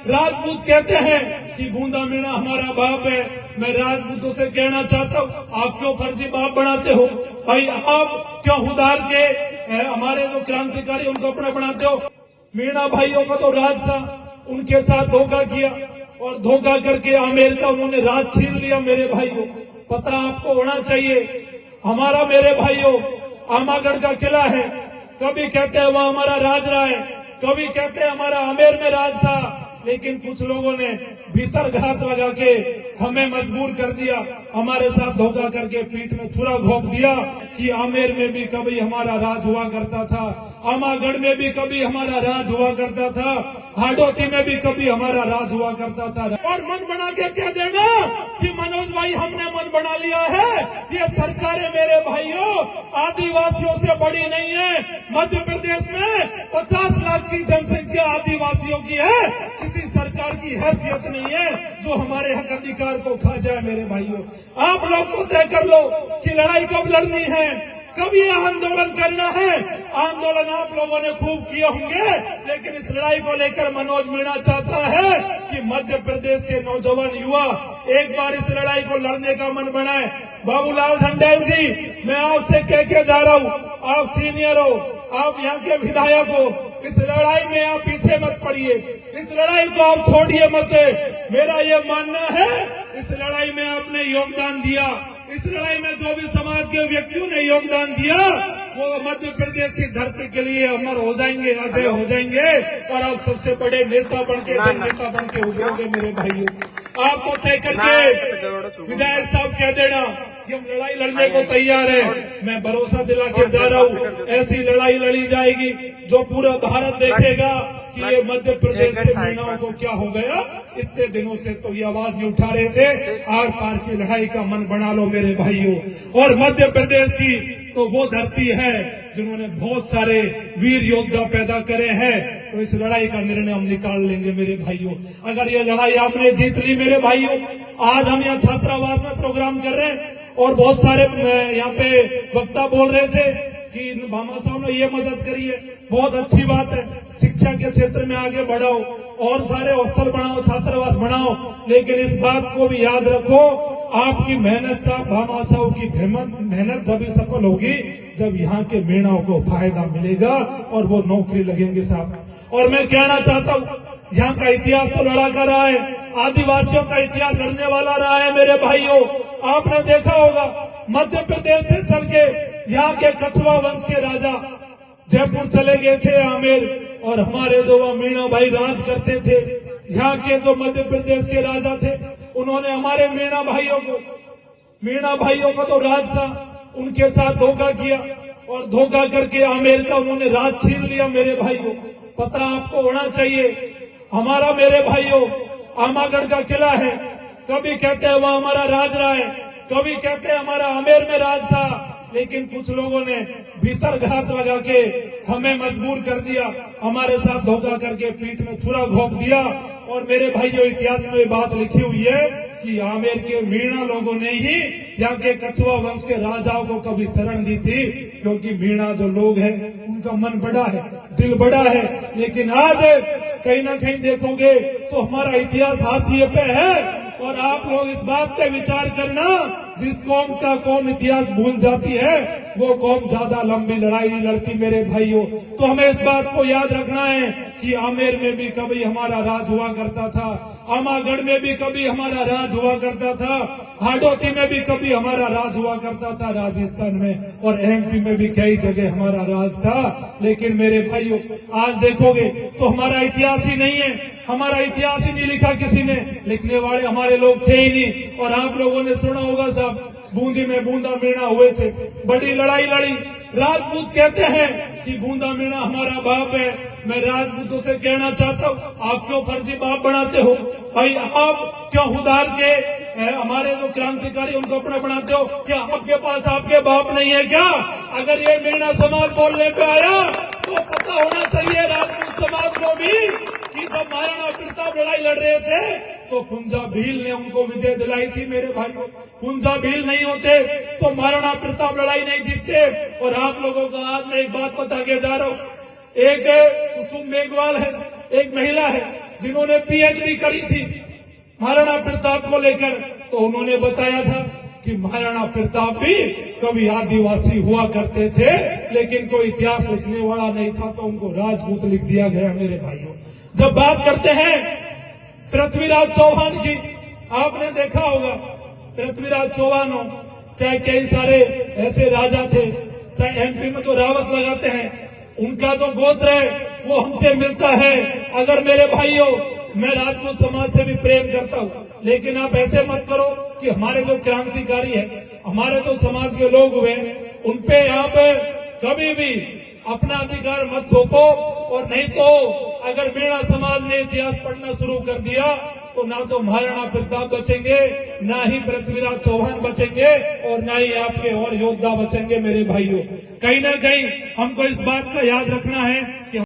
राजपूत कहते हैं कि बूंदा मीणा हमारा बाप है। मैं राजपूतों से कहना चाहता हूँ, आप क्यों फर्जी बाप बनाते हो भाई? आप क्यों हुदार के हमारे जो क्रांतिकारी उनको अपना बनाते हो? मीणा भाइयों का तो राज था, उनके साथ धोखा किया और धोखा करके आमेर का उन्होंने राज छीन लिया। मेरे भाइयों, पता आपको होना चाहिए, हमारा मेरे भाइयों आमागढ़ का किला है। कभी कहते हैं वहां हमारा राज रहा है, कभी कहते हैं हमारा आमेर में राज था, लेकिन कुछ लोगों ने भीतर घात लगा के हमें मजबूर कर दिया, हमारे साथ धोखा करके पीठ में छुरा घोंप दिया कि आमेर में भी कभी हमारा राज हुआ करता था, आमागढ़ में भी कभी हमारा राज हुआ करता था, हाडोती में भी कभी हमारा राज हुआ करता था। और मन बना के कह देना कि मनोज भाई हमने मन बना लिया है। ये सरकारें मेरे भाइयों आदिवासियों से बड़ी नहीं है। मध्य प्रदेश में 50 लाख की जनसंख्या आदिवासियों की है, किसी सरकार की हैसियत नहीं है जो हमारे हक अधिकार को खा जाए। मेरे भाइयों, आप लोग को तय कर लो कि लड़ाई कब लड़नी है, कब ये आंदोलन करना है। आंदोलन आप लोगों ने खूब किए होंगे, लेकिन इस लड़ाई को लेकर मनोज मीणा चाहता है कि मध्य प्रदेश के नौजवान युवा एक बार इस लड़ाई को लड़ने का मन बनाए। बाबूलाल ढंडेल जी, मैं आपसे कह के जा रहा हूँ, आप सीनियर हो, आप यहाँ के विधायक हो, इस लड़ाई में आप पीछे मत पड़िए, इस लड़ाई को आप छोड़िए मत। मेरा ये मानना है, इस लड़ाई में आपने योगदान दिया, इस लड़ाई में जो भी समाज के व्यक्तियों ने योगदान दिया वो मध्य प्रदेश की धरती के लिए अमर हो जाएंगे, अजय हो जाएंगे और आप सबसे बड़े नेता बन के, जन नेता बन के उभरोगे। मेरे भाइयों, आपको तय करके विधायक साहब कह देना कि हम लड़ाई लड़ने को तैयार है। मैं भरोसा दिला के जा रहा हूँ, ऐसी लड़ाई लड़ी जाएगी जो पूरा भारत देखेगा कि ये मध्य प्रदेश के मीणाओं को क्या हो गया। इतने दिनों से तो ये आवाज नहीं उठा रहे थे, आर पार की लड़ाई का मन बना लो मेरे भाइयों। और मध्य प्रदेश की तो वो धरती है जिन्होंने बहुत सारे वीर योद्धा पैदा करे हैं, तो इस लड़ाई का निर्णय हम निकाल लेंगे मेरे भाइयों। अगर ये लड़ाई आपने जीत ली मेरे भाइयों, आज हम यहाँ छात्रावास में प्रोग्राम कर रहे हैं और बहुत सारे यहाँ पे वक्ता बोल रहे थे कि भामा साहब ने ये मदद करी है, बहुत अच्छी बात है। शिक्षा के क्षेत्र में आगे बढ़ाओ और सारे हॉस्टल बनाओ, छात्रावास बनाओ, लेकिन इस बात को भी याद रखो, आपकी मेहनत साहब, भामा साहब की मेहनत जब ही सफल होगी जब यहाँ के मीणाओं को फायदा मिलेगा और वो नौकरी लगेंगे साहब। और मैं कहना चाहता हूँ, यहाँ का इतिहास तो लड़ा कर रहा है, आदिवासियों का इतिहास लड़ने वाला रहा है मेरे भाइयों। आपने देखा होगा मध्य प्रदेश से चल के यहाँ के कछवा वंश के राजा जयपुर चले गए थे आमेर, और हमारे जो वह मीणा भाई राज करते थे, यहाँ के जो मध्य प्रदेश के राजा थे, उन्होंने हमारे मीणा भाइयों का तो राज था, उनके साथ धोखा किया और धोखा करके आमेर का उन्होंने राज छीन लिया। मेरे भाइयों, पता आपको होना चाहिए, हमारा मेरे भाइयों आमागढ़ का किला है। कभी कहते हैं वहां हमारा राज रहा है, कभी कहते हैं हमारा आमेर में राज था, लेकिन कुछ लोगों ने भीतर घात लगा के हमें मजबूर कर दिया, हमारे साथ धोखा करके पीठ में छुरा घोंप दिया। और मेरे भाइयों, इतिहास में बात लिखी हुई है कि आमेर के मीणा लोगों ने ही यहाँ के कछवा वंश के राजाओं को कभी शरण दी थी, क्योंकि मीणा जो लोग हैं उनका मन बड़ा है, दिल बड़ा है। लेकिन आज कहीं ना कहीं देखोगे तो हमारा इतिहास हाशिए पे है। और आप लोग इस बात पे विचार करना, जिस कौम का कौम इतिहास भूल जाती है वो कौम ज्यादा लंबी लड़ाई नहीं लड़ती मेरे भाइयों। तो हमें इस बात को याद रखना है कि आमेर में भी कभी हमारा राज हुआ करता था, आमागढ़ में भी कभी हमारा राज हुआ करता था, हाडोती में भी कभी हमारा राज हुआ करता था, राजस्थान में और एमपी में भी कई जगह हमारा राज था। लेकिन मेरे भाइयों, आज देखोगे तो हमारा इतिहास ही नहीं है, हमारा इतिहास ही नहीं लिखा किसी ने, लिखने वाले हमारे लोग थे ही नहीं। और आप लोगों ने सुना होगा साहब, बूंदी में बूंदा मीणा हुए थे, बड़ी लड़ाई लड़ी। राजपूत कहते हैं कि बूंदा मीणा हमारा बाप है। मैं राजपूतों से कहना चाहता हूँ, आप क्यों फर्जी बाप बनाते हो भाई? आप क्यों हुदार के हमारे जो क्रांतिकारी उनको अपना बनाते हो? क्या आपके पास आपके बाप नहीं है क्या? अगर ये मीणा समाज बोलने पे आया तो पता होना चाहिए राजपूत समाज को भी कि जब महाराणा प्रताप लड़ाई लड़ रहे थे तो कुंजा भील ने उनको विजय दिलाई थी। मेरे भाइयों, कुंजा भील नहीं होते तो महाराणा प्रताप लड़ाई नहीं जीतते। और आप लोगों को आज मैं एक बात बता के जा रहा हूँ, एक कुसुम मेघवाल है, एक महिला है, जिन्होंने पीएचडी करी थी महाराणा प्रताप को लेकर, तो उन्होंने बताया था कि महाराणा प्रताप भी कभी आदिवासी हुआ करते थे, लेकिन कोई इतिहास लिखने वाला नहीं था, तो उनको राजपूत लिख दिया गया। मेरे भाइयों, जब बात करते हैं पृथ्वीराज चौहान की, आपने देखा होगा पृथ्वीराज चौहान हो, चाहे कई सारे ऐसे राजा थे, चाहे एमपी में जो रावत लगाते हैं, उनका जो गोत्र है वो हमसे मिलता है। अगर मेरे भाइयों, मैं राजपूत समाज से भी प्रेम करता हूँ, लेकिन आप ऐसे मत करो कि हमारे जो क्रांतिकारी है, हमारे जो समाज के लोग हुए, उनपे यहाँ पे कभी भी अपना अधिकार मत थोपो। और नहीं तो अगर मेरा समाज ने इतिहास पढ़ना शुरू कर दिया तो ना तो महाराणा प्रताप बचेंगे, ना ही पृथ्वीराज चौहान बचेंगे, और ना ही आपके और योद्धा बचेंगे। मेरे भाइयों, कहीं ना कहीं हमको इस बात का याद रखना है कि